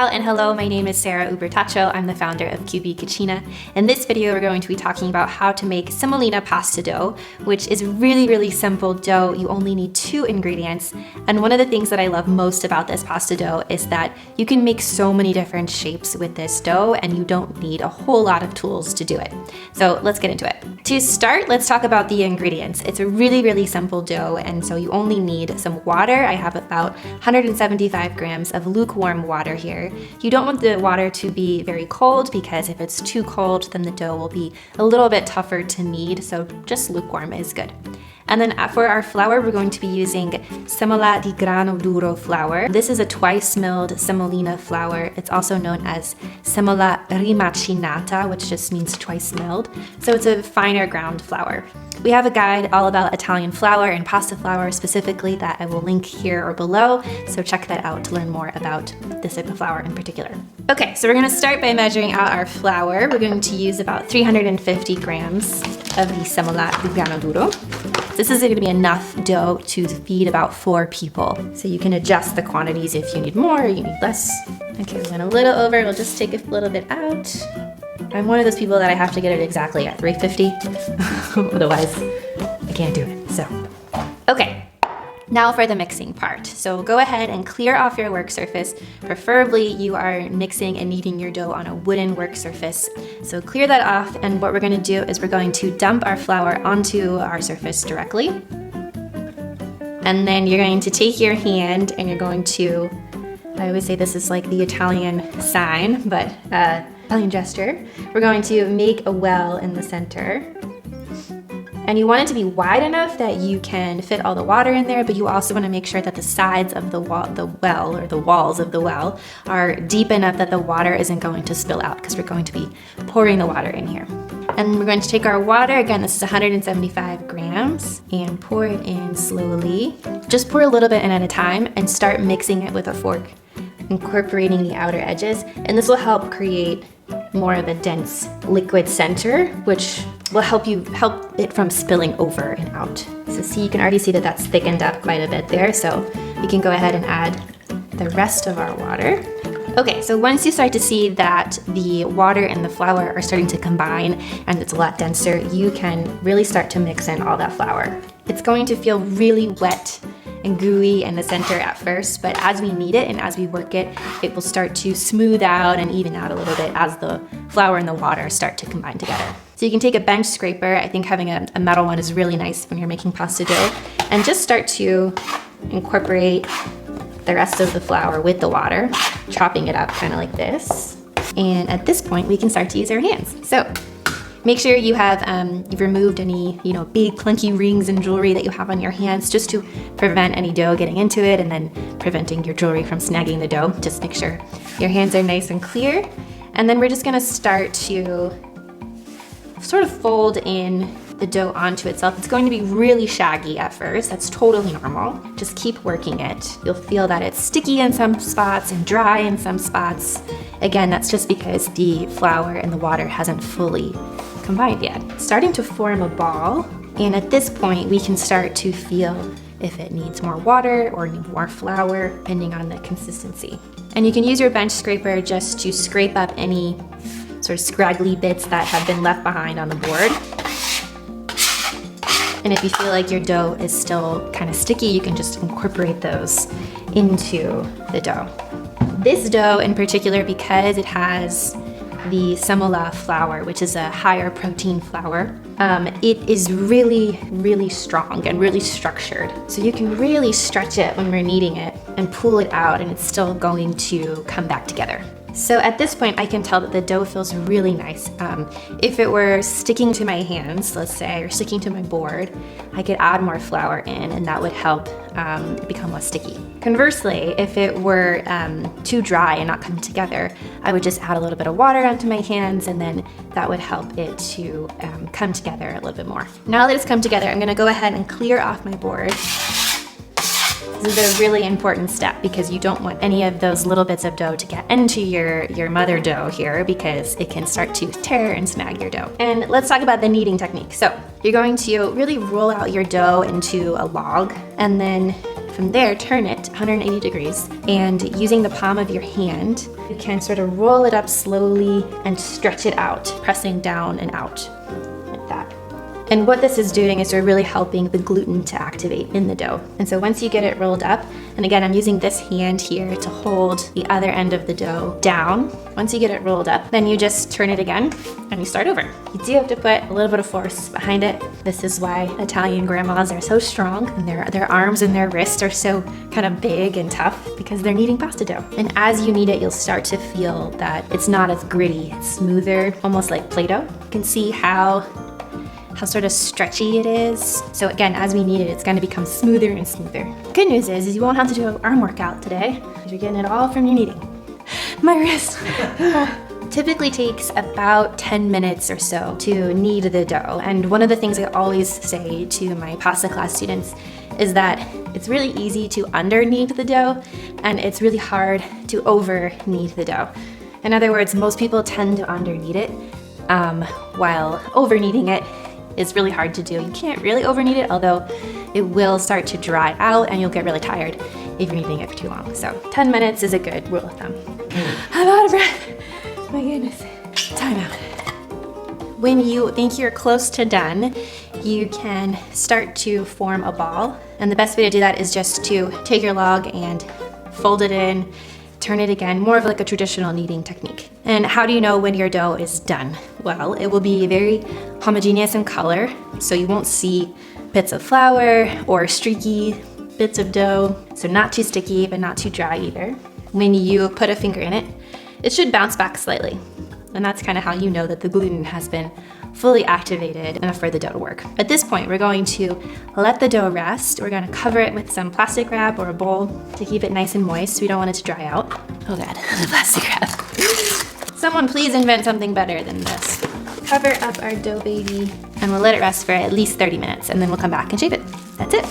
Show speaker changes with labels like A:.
A: Ciao and hello, my name is Sarah Ubertaccio. I'm the founder of Cucina. In this video, we're going to be talking about how to make semolina pasta dough, which is really simple dough. You only need 2 ingredients. And one of the things that I love most about this pasta dough is that you can make so many different shapes with this dough and you don't need a whole lot of tools to do it. So let's get into it. To start, let's talk about the ingredients. It's a really simple dough, and so you only need some water. I have about 175 grams of lukewarm water here. You don't want the water to be very cold because if it's too cold, then the dough will be a little bit tougher to knead, so just lukewarm is good. And then for our flour, we're going to be using semola di grano duro flour. This is a twice milled semolina flour. It's also known as semola rimacinata, which just means twice milled. So it's a finer ground flour. We have a guide all about Italian flour and pasta flour specifically that I will link here or below, so check that out to learn more about this type of flour in particular. Okay, so we're gonna start by measuring out our flour. We're going to use about 350 grams of the semola di grano duro. This is gonna be enough dough to feed about 4 people. So you can adjust the quantities if you need more or you need less. Okay, we went a little over, we'll just take a little bit out. I'm one of those people that I have to get it exactly at 350, otherwise I can't do it, so. Okay, now for the mixing part. So go ahead and clear off your work surface. Preferably you are mixing and kneading your dough on a wooden work surface. So clear that off, and what we're gonna do is we're going to dump our flour onto our surface directly. And then you're going to take your hand and you're going to, I always say this is like the Italian sign, but Italian gesture. We're going to make a well in the center. And you want it to be wide enough that you can fit all the water in there, but you also want to make sure that the sides of the well, or the walls of the well, are deep enough that the water isn't going to spill out, because we're going to be pouring the water in here. And we're going to take our water, again, this is 175 grams, and pour it in slowly. Just pour a little bit in at a time and start mixing it with a fork, incorporating the outer edges, and this will help create more of a dense liquid center, which will help it from spilling over and out. So see, you can already see that that's thickened up quite a bit there, so we can go ahead and add the rest of our water. Okay, so once you start to see that the water and the flour are starting to combine and it's a lot denser, you can really start to mix in all that flour. It's going to feel really wet and gooey in the center at first, but as we knead it and as we work it, it will start to smooth out and even out a little bit as the flour and the water start to combine together. So you can take a bench scraper. I think having a metal one is really nice when you're making pasta dough, and just start to incorporate the rest of the flour with the water, chopping it up kind of like this. And at this point, we can start to use our hands. So make sure you have you've removed any big clunky rings and jewelry that you have on your hands, just to prevent any dough getting into it and then preventing your jewelry from snagging the dough. Just make sure your hands are nice and clear. And then we're just gonna start to sort of fold in the dough onto itself. It's going to be really shaggy at first. That's totally normal. Just keep working it. You'll feel that it's sticky in some spots and dry in some spots. Again, that's just because the flour and the water hasn't fully combined yet. It's starting to form a ball, and at this point we can start to feel if it needs more water or more flour, depending on the consistency. And you can use your bench scraper just to scrape up any sort of scraggly bits that have been left behind on the board. And if you feel like your dough is still kind of sticky, you can just incorporate those into the dough. This dough in particular, because it has the semola flour, which is a higher protein flour, it is really strong and really structured. So you can really stretch it when we're kneading it and pull it out, and it's still going to come back together. So at this point, I can tell that the dough feels really nice. If it were sticking to my hands, let's say, or sticking to my board, I could add more flour in, and that would help become less sticky. Conversely, if it were too dry and not coming together, I would just add a little bit of water onto my hands, and then that would help it to come together a little bit more. Now that it's come together, I'm gonna go ahead and clear off my board. This is a really important step because you don't want any of those little bits of dough to get into your mother dough here, because it can start to tear and snag your dough. And let's talk about the kneading technique. So you're going to really roll out your dough into a log, and then From there, turn it 180 degrees, and using the palm of your hand, you can sort of roll it up slowly and stretch it out, pressing down and out, like that. And what this is doing is we're really helping the gluten to activate in the dough. And so once you get it rolled up, and again, I'm using this hand here to hold the other end of the dough down. Once you get it rolled up, then you just turn it again and you start over. You do have to put a little bit of force behind it. This is why Italian grandmas are so strong, and their arms and their wrists are so kind of big and tough, because they're kneading pasta dough. And as you knead it, you'll start to feel that it's not as gritty, it's smoother, almost like Play-Doh. You can see how sort of stretchy it is. So again, as we knead it, it's gonna become smoother and smoother. Good news is you won't have to do an arm workout today, because you're getting it all from your kneading. My wrist. Typically takes about 10 minutes or so to knead the dough. And one of the things I always say to my pasta class students is that it's really easy to under knead the dough, and it's really hard to over knead the dough. In other words, most people tend to under knead it, while over kneading it is really hard to do. You can't really over knead it, although it will start to dry out and you'll get really tired if you're kneading it for too long. So 10 minutes is a good rule of thumb. I'm out of breath. My goodness. Time out. When you think you're close to done, you can start to form a ball. And the best way to do that is just to take your log and fold it in, turn it again, more of like a traditional kneading technique. And how do you know when your dough is done? Well, it will be very homogeneous in color, so you won't see bits of flour or streaky bits of dough, so not too sticky, but not too dry either. When you put a finger in it, it should bounce back slightly. And that's kind of how you know that the gluten has been fully activated enough for the dough to work. At this point, we're going to let the dough rest. We're going to cover it with some plastic wrap or a bowl to keep it nice and moist. We don't want it to dry out. Oh God, the plastic wrap. Someone please invent something better than this. Cover up our dough baby, and we'll let it rest for at least 30 minutes, and then we'll come back and shape it. That's it.